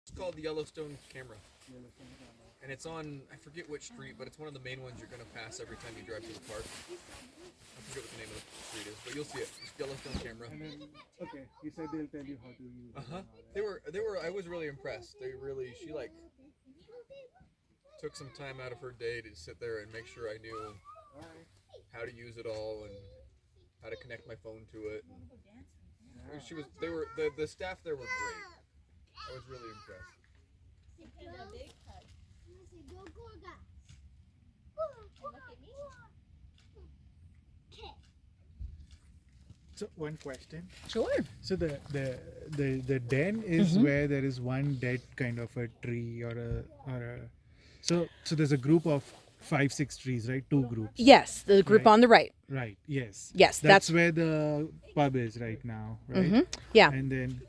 It's called the Yellowstone camera. And it's on, I forget which street, but it's one of the main ones you're going to pass every time you drive to the park. I forget what the name of the street is, but you'll see it. It's Yellowstone camera. And then, okay, you said they'll tell you how to use it. Uh-huh. I was really impressed. She like took some time out of her day to sit there and make sure I knew how to use it all and how to connect my phone to it. And the staff there were great. I was really impressed. So one question. Sure. So the den is where there is one dead kind of a tree or a so there's a group of 5-6 trees, right? Two groups. Yes, the group on the right. Right. Yes. Yes, That's where the pub is right now, right? Yeah. And then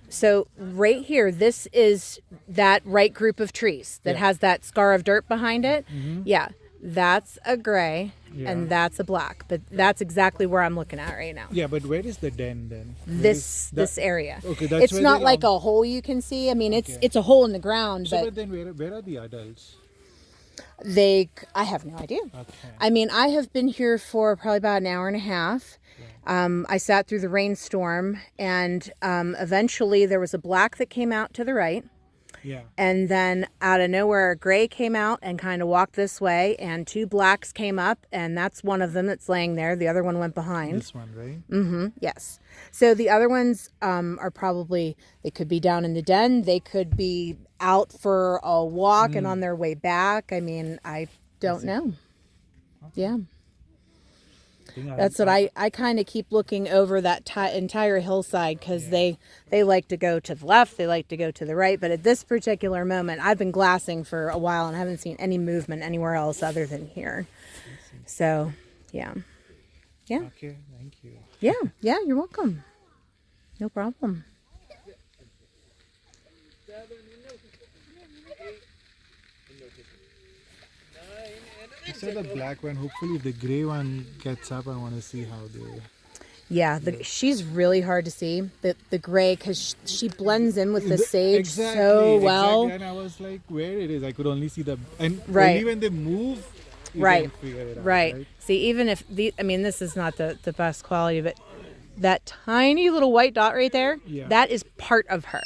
So right here, this is that right group of trees that has that scar of dirt behind it. Yeah, that's a gray and that's a black. But that's exactly where I'm looking at right now. Yeah, but where is the den then? This area. Okay, that's it's where not they like all- a hole you can see. I mean, it's a hole in the ground, So, but but then where are the adults? I have no idea. Okay. I mean, I have been here for probably about an hour and a half. I sat through the rainstorm, and eventually there was a black that came out to the right. Yeah. And then out of nowhere, a gray came out and kind of walked this way, and two blacks came up, and that's one of them that's laying there. The other one went behind. This one, right? Yes. So the other ones are probably, they could be down in the den. They could be out for a walk and on their way back. I mean, I don't know. Yeah. That's what I kind of keep looking over that entire hillside because they like to go to the left, they like to go to the right. But at this particular moment, I've been glassing for a while and haven't seen any movement anywhere else other than here. So, yeah. Yeah. Okay, thank you. Yeah, you're welcome. No problem. You said the black one. Hopefully, if the gray one gets up, I want to see how they. Yeah, she's really hard to see. The gray, because she blends in with the sage so well. Exactly. And I was like, where it is? I could only see the and Right. only when they move, you Right. can figure it out, Right. See, even if this is not the best quality, but that tiny little white dot right there, that is part of her.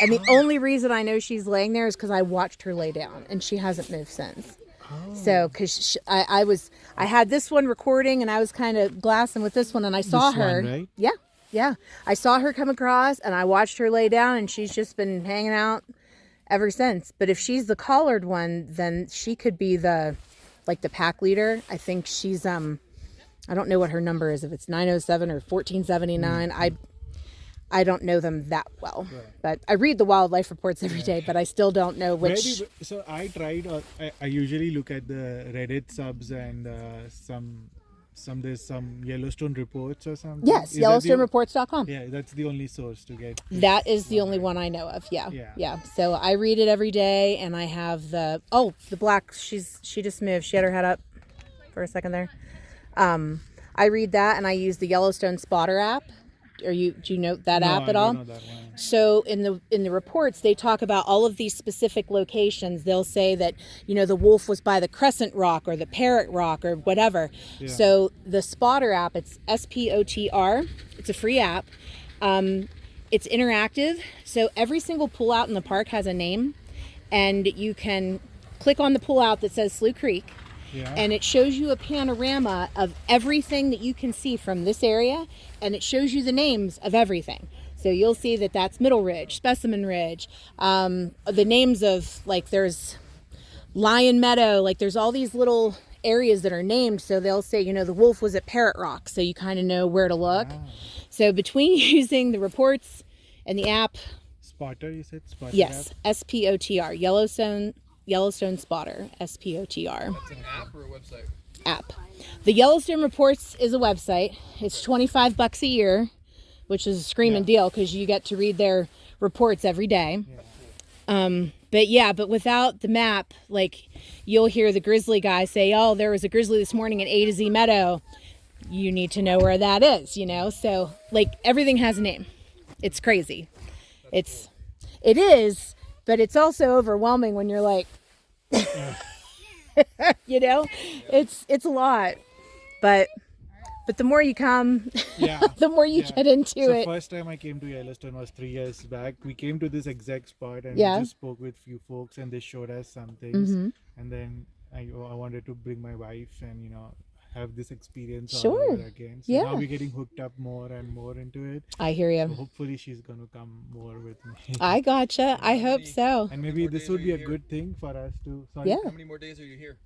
And the only reason I know she's laying there is because I watched her lay down, and she hasn't moved since. So, because I had this one recording, and I was kind of glassing with this one, and I saw This her. one, right? Yeah. I saw her come across, and I watched her lay down, and she's just been hanging out ever since. But if she's the collared one, then she could be the pack leader. I think she's I don't know what her number is, if it's 907 or 1479. I don't know them that well, but I read the wildlife reports every day, but I still don't know which. So I tried. I usually look at the Reddit subs and there's some Yellowstone reports or something. Yes, YellowstoneReports.com. Yeah, that's the only source to get. That is the only one I know of. Yeah. So I read it every day, and I have the black. She just moved. She had her head up for a second there. I read that, and I use the Yellowstone Spotter app. Do you know that app at all? I don't know that one. So in the reports, they talk about all of these specific locations. They'll say that, the wolf was by the Crescent Rock or the Parrot Rock or whatever. Yeah. So the Spotter app, it's SPOTR. It's a free app. It's interactive. So every single pullout in the park has a name, and you can click on the pullout that says Slough Creek. Yeah. And it shows you a panorama of everything that you can see from this area, and it shows you the names of everything. So you'll see that that's Middle Ridge, Specimen Ridge, the names of, there's Lion Meadow, there's all these little areas that are named. So they'll say, the wolf was at Parrot Rock, so you kind of know where to look. Wow. So between using the reports and the app. Spotter, you said? Spotter Yes, app? SPOTR, Yellowstone Spotter, SPOTR. That's an app or a website? App. The Yellowstone Reports is a website. It's $25 a year, which is a screaming deal because you get to read their reports every day. But without the map, you'll hear the grizzly guy say, "Oh, there was a grizzly this morning at A to Z Meadow." You need to know where that is, So everything has a name. It's crazy. It is. but it's also overwhelming when you're like, you know, it's a lot. But the more you come, Yeah. the more you get into So it. first time I came to Yellowstone was 3 years back. We came to this exact spot and Yeah. we just spoke with few folks and they showed us some things. Mm-hmm. And then I wanted to bring my wife and have this experience all Sure. over again. So Yeah. now we're getting hooked up more and more into it. I hear So you. hopefully she's gonna come more with me. I gotcha. I hope so. And maybe more this days would are be you a here? good thing for us to. Sorry. Yeah. How many more days are you here?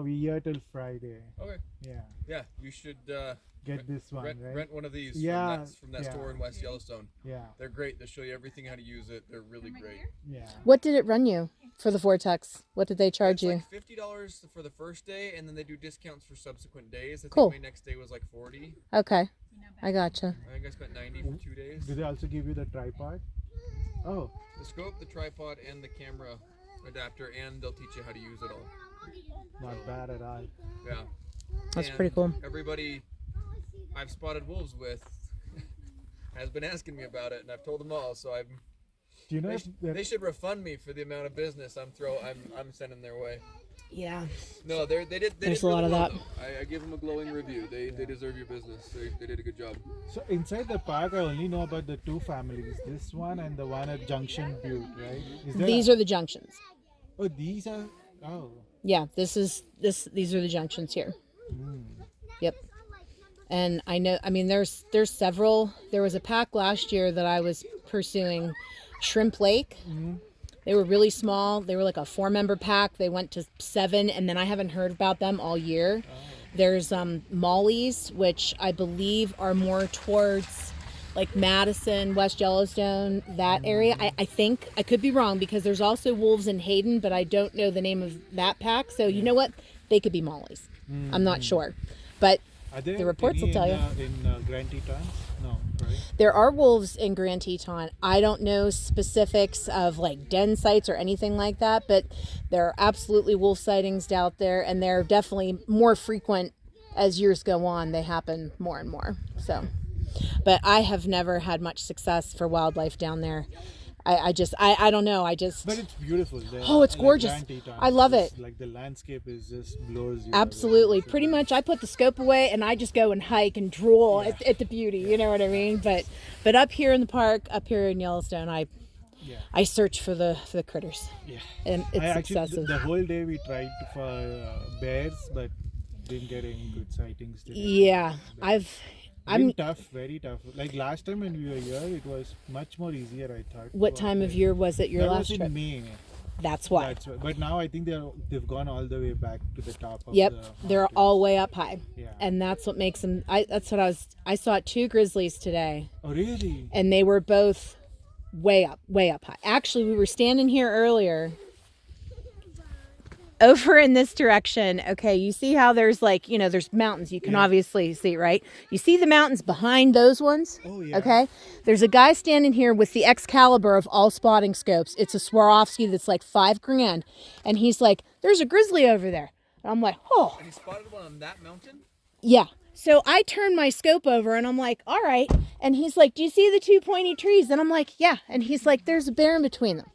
We here till Friday. Okay. Yeah. Yeah, you should Get this one, right? rent one of these Yeah, from that yeah. store in West Yellowstone. Yeah. They're great. They show you everything how to use it. They're really great. Yeah. What did it run you for the Vortex? What did they charge It's you? like $50 for the first day, and then they do discounts for subsequent days. I think Cool. my next day was like 40. Okay. I gotcha. I think I spent 90 for 2 days. Do they also give you the tripod? Oh. The scope, the tripod, and the camera adapter, and they'll teach you how to use it all. Not bad at all. Yeah. That's And pretty cool. Everybody I've spotted wolves with has been asking me about it, and I've told them all. So Do you know they should refund me for the amount of business I'm sending their way. Yeah. No, they did. There's did a lot really of well, that. though. I give them a glowing review. They deserve your business. They did a good job. So inside the park, I only know about the two families. This one and the one at Junction Butte, right? These are the junctions. Oh, these are. Oh. Yeah, these are the junctions here. Yep. And I know, I mean, there's several. There was a pack last year that I was pursuing, Shrimp Lake. They were really small. They were like a 4-member pack. They went to 7, and then I haven't heard about them all year. There's Mollies, which I believe are more towards like Madison, West Yellowstone, that area. I think, I could be wrong, because there's also wolves in Hayden, but I don't know the name of that pack. So you know what? They could be Mollies. I'm not sure. But Are there the reports will any tell you. in Grand Tetons? No, right? There are wolves in Grand Teton. I don't know specifics of like den sites or anything like that, but there are absolutely wolf sightings out there, and they're definitely more frequent as years go on. They happen more and more. So, but I have never had much success for wildlife down there. I don't know. But it's beautiful. There. Oh, it's Like gorgeous. Grand Tetons, I love just, it. Like the landscape is just blows you. Absolutely. away. Pretty much I put the scope away and I just go and hike and drool at the beauty. You know what I mean? But up here in the park, up here in Yellowstone, I search for the critters. Yeah. And it's I actually, excessive. the whole day we tried for bears, but didn't get any good sightings today. Yeah. Been tough, very tough. Like last time when we were here, it was much more easier, I thought. What time of year was it your that last was in trip? May. That's why. That's why. But now I think they've gone all the way back to the top of Yep. the They're mountains. all way up high. Yeah. And that's what makes them I saw 2 grizzlies today, Oh really? and they were both way up high. Actually, we were standing here earlier over in this direction. Okay, you see how there's like, there's mountains you can obviously see, right? You see the mountains behind those ones? Oh yeah. Okay, there's a guy standing here with the Excalibur of all spotting scopes. It's a Swarovski that's like $5,000, and he's like, "There's a grizzly over there." And I'm like, "Oh, And he spotted one on that mountain. yeah." So I turn my scope over and I'm like, "All right." And he's like, "Do you see the 2 pointy trees?" And I'm like, "Yeah." And he's like, "There's a bear in between them."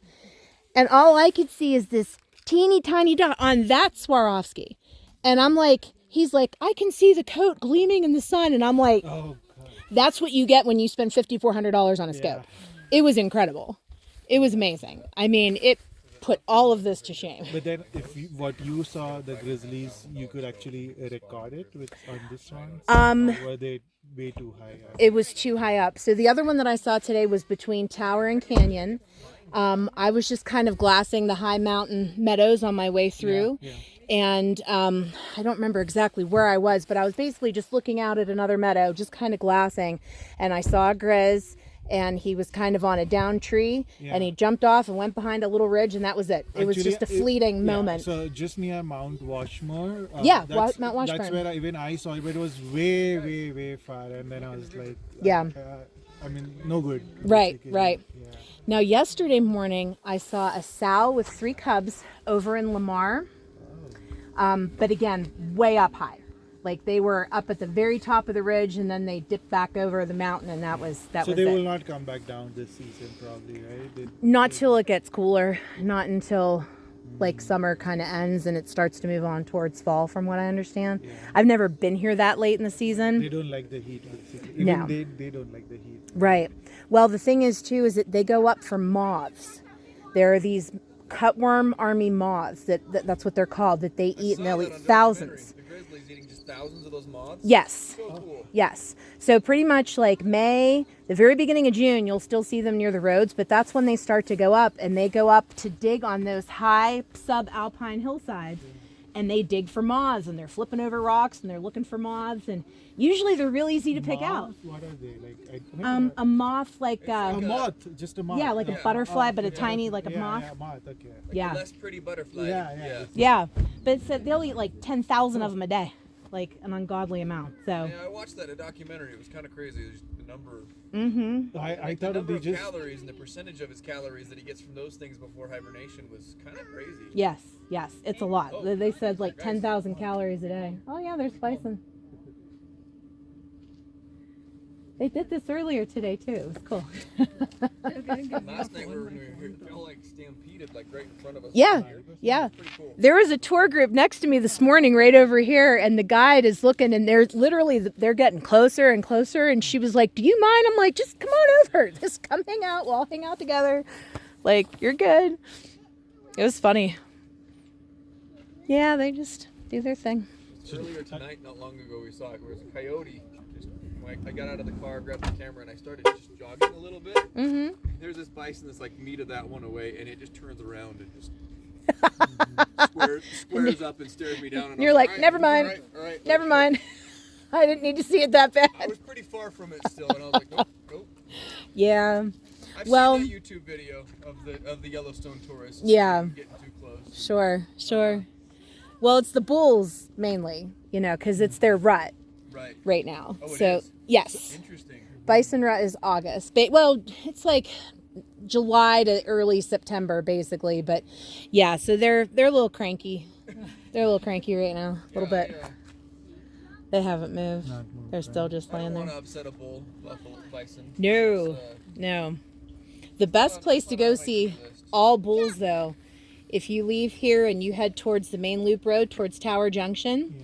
And all I could see is this teeny tiny dot on that Swarovski. And I'm like, he's like, "I can see the coat gleaming in the sun." And I'm like, Oh god. that's what you get when you spend $5,400 on a scope. It was incredible. It was amazing. I mean, it put all of this to shame. But then, what you saw the grizzlies, you could actually record it on this one. Or were they way too high up? It was too high up. So the other one that I saw today was between Tower and Canyon. I was just kind of glassing the high mountain meadows on my way through. Yeah. And I don't remember exactly where I was, but I was basically just looking out at another meadow, just kind of glassing. And I saw a grizz, and he was kind of on a down tree, and he jumped off and went behind a little ridge, and that was it. It was just a fleeting moment. So just near Mount Washmore. Mount Washburn. That's where even I saw it, but it was way, way, way far. And then I was like, Yeah. I mean, no good. Right, basically. right. Yeah. Now, yesterday morning, I saw a sow with 3 cubs over in Lamar. But again, way up high. Like they were up at the very top of the ridge, and then they dipped back over the mountain, and that was So was they it. will not come back down this season, probably, right? Not till it gets cooler. Not until like summer kind of ends and it starts to move on towards fall, from what I understand. Yeah. I've never been here that late in the They season. don't like the heat, basically. Even No. they don't like the heat. Right. Well, the thing is too is that they go up for moths. There are these cutworm army moths that's what they're called, that they eat, and they'll eat thousands. The grizzlies eating just thousands of those moths. Yes. So cool. Yes. So pretty much like May, the very beginning of June, you'll still see them near the roads, but that's when they start to go up, and they go up to dig on those high subalpine hillsides, and they dig for moths, and they're flipping over rocks, and they're looking for moths, and usually they're real easy to pick out. Moths? What are they? Like, A moth like a moth, just a moth. yeah, like a Yeah. butterfly, but a okay. tiny like a Yeah, moth. Yeah, moth, okay. Like Yeah. the less pretty butterfly. Yeah. Yeah, but it's, they'll eat like 10,000 of them a day, like an ungodly amount. So. Yeah, I watched that documentary. It was kind of crazy. It was just the number. Mm-hmm. I Like thought the of number they of just. calories and the percentage of his calories that he gets from those things before hibernation was kind of crazy. Yes, it's a lot. Oh, They said like guys. 10,000 calories a day. Oh yeah, there's bison. They did this earlier today too. It was cool. Last night when we were here, they all like stampeded like right in front of us. Yeah, It was yeah. pretty cool. There was a tour group next to me this morning right over here, and the guide is looking, and they're getting closer and closer, and she was like, "Do you mind?" I'm like, "Just come on over. Just come hang out. We'll all hang out together. Like, you're good." It was funny. Yeah, they just do their thing. Earlier tonight, not long ago, we saw it. There was a coyote. Just, I got out of the car, grabbed the camera, and I started just jogging a little bit. Mm-hmm. There's this bison that's like meter that one away, and it just turns around and just squares up and stares me down. And You're I'm like, "All "Never mind. all right, Never mind. I didn't need to see it that I bad." was pretty far from it still, and I was like, nope. Yeah. I've Well- seen that YouTube video of the Yellowstone tourists. Yeah. Getting too close. Sure. Well, it's the bulls mainly, because it's their rut Right. now. Oh, it So, is? yes. Interesting. Bison rut is August. Well, it's like July to early September, basically. But yeah, so they're a little cranky. They're a little cranky right now, a little bit. Yeah. They haven't moved. Not moved, They're still right. just I don't laying want to there. upset a bull, buffalo, bison. No, It's, no. The best place to go see all bulls, though, if you leave here and you head towards the main loop road towards Tower Junction.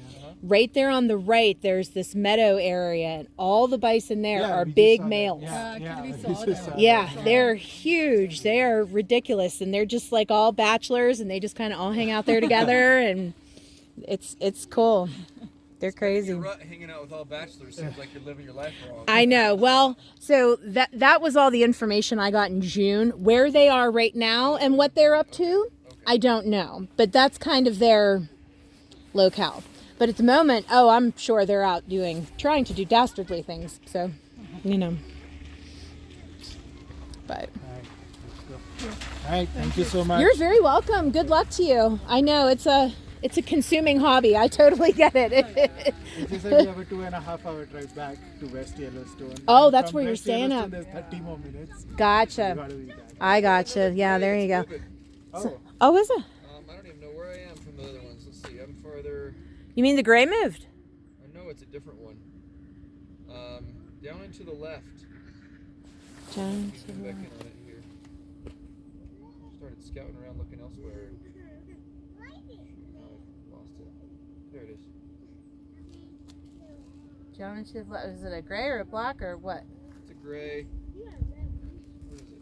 Right there on the right, there's this meadow area, and all the bison there are we just big saw that. males. Yeah, we we saw just that. saw Yeah, that. they're huge. They are ridiculous, and they're just like all bachelors, and they just kind of all hang out there together, and it's cool. They're crazy. Your rut hanging out with all bachelors seems like you're living your life wrong. I know. Well, so that was all the information I got in June. Where they are right now and what they're up to, I don't know. But that's kind of their locale. But at the moment, I'm sure they're out trying to do dastardly things. So, But All right, thank you so much. you're very welcome. Good luck to you. I know it's a consuming hobby. I totally get it. It's just like we have a 2.5 hour drive back to West Yellowstone. Oh, And that's from where you're West staying Yellowstone, at. There's 30 more minutes. You Gotcha. gotta be back. I gotcha. Yeah, there you go. Oh, Oh, is it? I don't even know where I am from the other ones. Let's see. I'm farther. You mean the gray moved? I know it's a different one. Down and to the left. John. Zoom back in on it here. Started scouting around looking elsewhere. Now I've lost it. There it is. John to the left. Is it a gray or a black or what? It's a gray. What is it? It's still right there.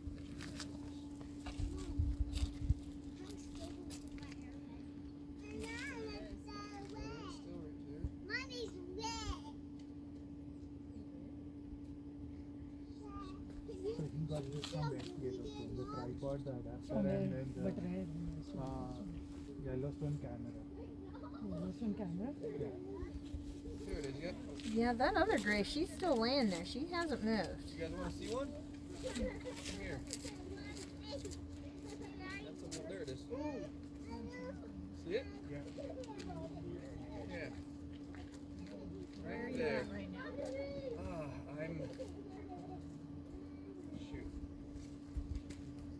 so he got this from West Yellowstone. The tripod, the adapter, and then the Yellowstone camera. There it is. Yep. Yeah, that other gray, she's still laying there. She hasn't moved. You guys want to see one? Come here. That's a, there it is. See it? Yeah. Yeah. Right there.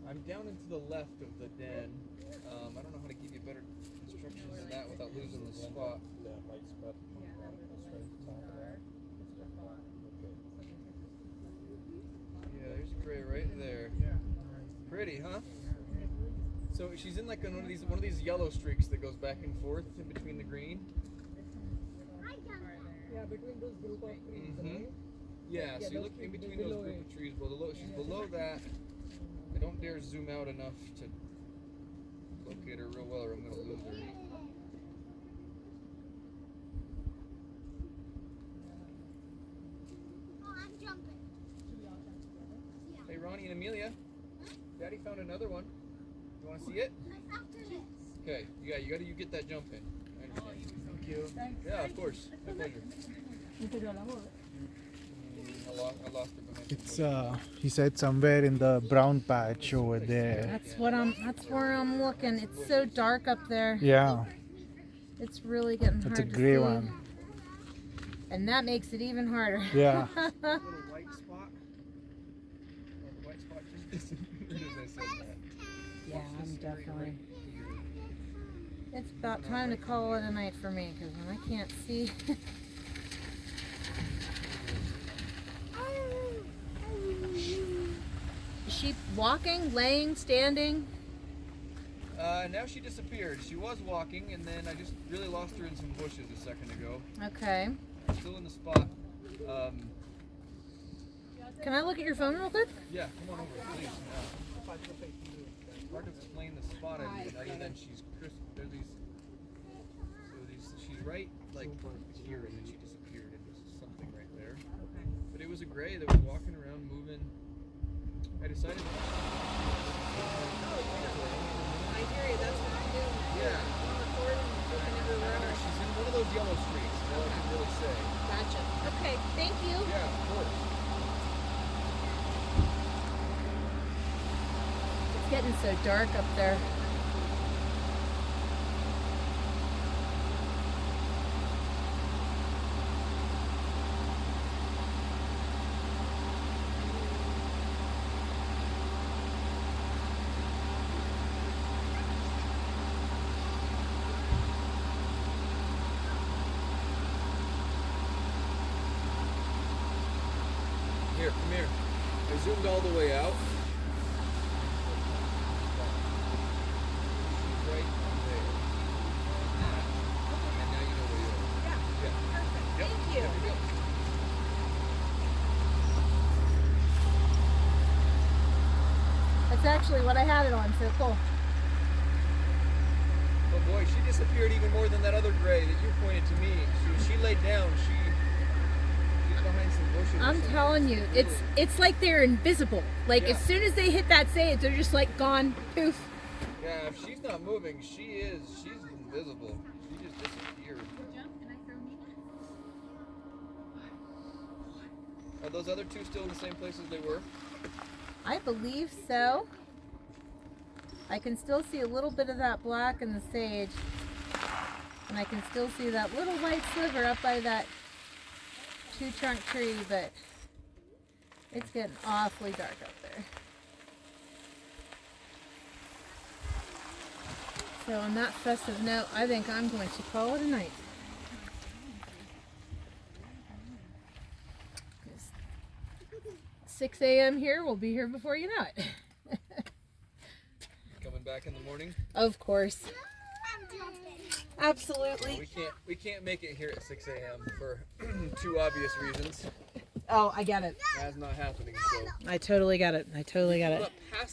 I'm down and to the left of the den. I don't know how to give you better instructions than that without losing the spot. Pretty, huh? So she's in like one of these yellow streaks that goes back and forth in between the green. Yeah, between those group of trees, right? Yeah, so you look in between those group of trees. She's below that. I don't dare zoom out enough to locate her real well, or I'm gonna lose her. Hey, Ronnie and Amelia. Daddy found another one. You want to see it? Okay. Yeah, you get that jump in. I understand. Thank you. Yeah, of course. My pleasure. I lost it behind. It's he said somewhere in the brown patch over there. That's where I'm looking. It's so dark up there. Yeah, It's really getting hard it's a to gray see. one. And that makes it even harder. Yeah. Little white spot. The white spot just disappeared as I said that. Yeah, I'm definitely. It's about time to call it a night for me because when I can't see. Is she walking, laying, standing? Now she disappeared. She was walking, and then I just really lost her in some bushes a second ago. Okay. Still in the spot. Can I look at your phone real quick? Yeah, come on over, please. It's hard to explain the spot I'm in, other than she's crisp. There's she's right like here, and then she disappeared into something right there. But it was a gray that was walking around, moving. I decided. I hear you. That's what I'm doing. Yeah. I'm recording, looking everywhere. She's in one of those yellow streaks. That's all I can really say. Gotcha. Okay. Thank you. Yeah, of course. It's getting so dark up there. Here, come here. I zoomed all the way out. She's right there. And now you know where you are. Yeah. Perfect. Yep. Thank you. There we go. That's actually what I had it on, so cool. Oh boy, she disappeared even more than that other gray that you pointed to me. She laid down. She's behind some bushes. or I'm something. telling you, it's like they're invisible. Like Yeah. as soon as they hit that sage, they're just like gone, poof. Yeah, if she's not moving, she's invisible. She just disappeared. Are those other two still in the same places they were? I believe so. I can still see a little bit of that black in the sage. And I can still see that little white sliver up by that two trunk tree, but it's getting awfully dark up there. So on that festive note, I think I'm going to call it a night. 6 a.m. here, we'll be here before you know it. Coming back in the morning? Of course. Absolutely. We can't make it here at 6 a.m. for two obvious reasons. Oh, I get it. That's not happening. So I totally get it. I totally get it. Up past